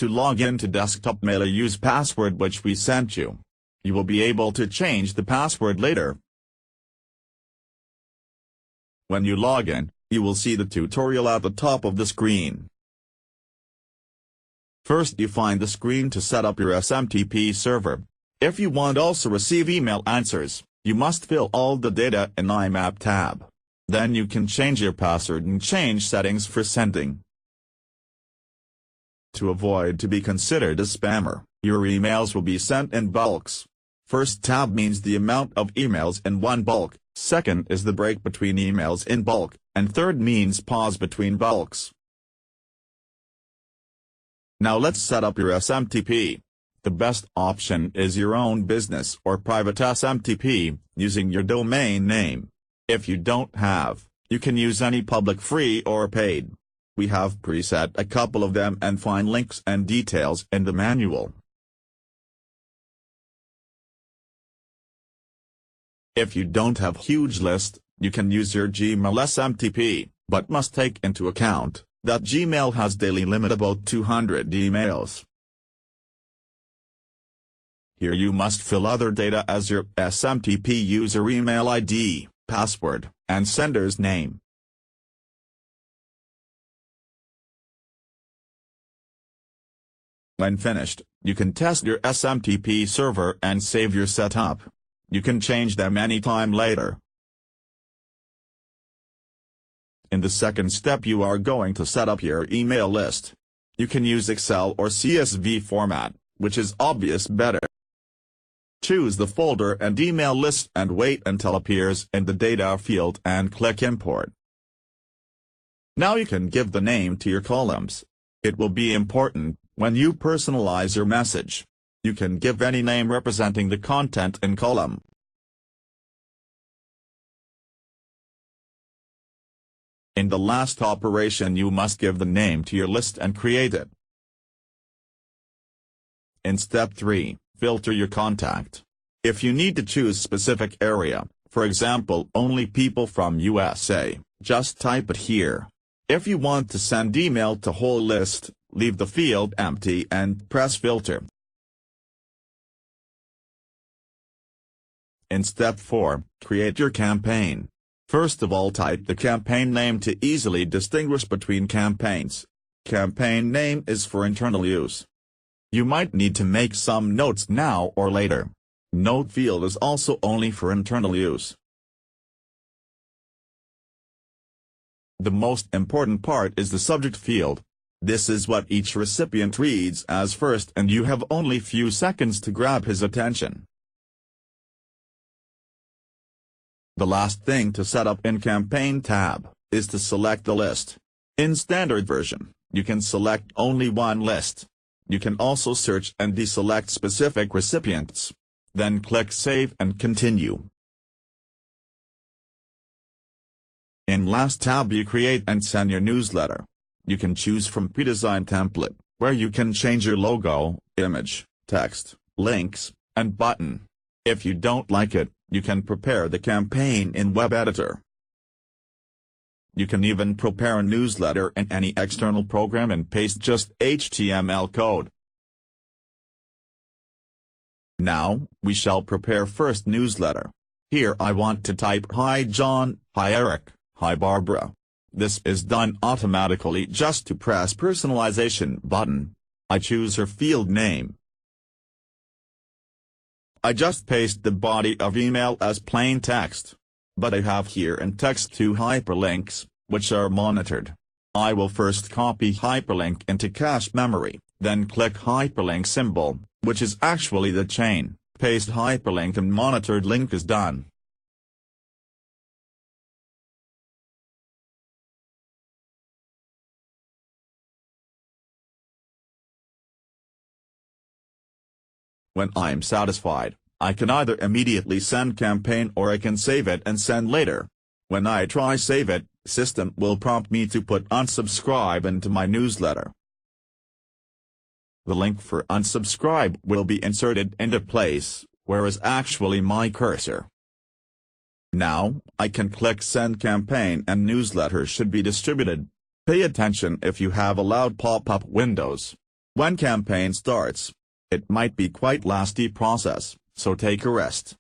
To log in to Desktop Mail, use password which we sent you. You will be able to change the password later. When you log in, you will see the tutorial at the top of the screen. First, you find the screen to set up your SMTP server. If you want also receive email answers, you must fill all the data in IMAP tab. Then you can change your password and change settings for sending. To avoid to be considered a spammer, your emails will be sent in bulks. First tab means the amount of emails in one bulk, second is the break between emails in bulk, and third means pause between bulks. Now let's set up your SMTP. The best option is your own business or private SMTP, using your domain name. If you don't have, you can use any public, free or paid. We have preset a couple of them and find links and details in the manual. If you don't have huge list, you can use your Gmail SMTP, but must take into account that Gmail has daily limit about 200 emails. Here you must fill other data as your SMTP user email ID, password, and sender's name. When finished, you can test your SMTP server and save your setup. You can change them anytime later. In the second step, you are going to set up your email list. You can use Excel or CSV format, which is obvious better. Choose the folder and email list and wait until it appears in the data field and click import. Now you can give the name to your columns. It will be important when you personalize your message. You can give any name representing the content in column. In the last operation, you must give the name to your list and create it. In step 3, filter your contact. If you need to choose specific area, for example only people from USA, just type it here. If you want to send email to whole list, leave the field empty and press filter. In step 4, create your campaign. First of all, type the campaign name to easily distinguish between campaigns. Campaign name is for internal use. You might need to make some notes now or later. Note field is also only for internal use. The most important part is the subject field. This is what each recipient reads as first, and you have only few seconds to grab his attention. The last thing to set up in Campaign tab is to select the list. In standard version, you can select only one list. You can also search and deselect specific recipients. Then click Save and Continue. In last tab, you create and send your newsletter. You can choose from pre-designed template, where you can change your logo, image, text, links, and button. If you don't like it, you can prepare the campaign in Web Editor. You can even prepare a newsletter in any external program and paste just HTML code. Now, we shall prepare first newsletter. Here I want to type Hi John, Hi Eric, Hi Barbara. This is done automatically just to press personalization button. I choose her field name. I just paste the body of email as plain text. But I have here in text 2 hyperlinks, which are monitored. I will first copy hyperlink into cache memory, then click hyperlink symbol, which is actually the chain, paste hyperlink and monitored link is done. When I'm satisfied, I can either immediately send campaign or I can save it and send later. When I try save it, system will prompt me to put unsubscribe into my newsletter. The link for unsubscribe will be inserted into place, where is actually my cursor. Now, I can click send campaign and newsletter should be distributed. Pay attention if you have allowed pop-up windows. When campaign starts, it might be quite lasty process, so take a rest.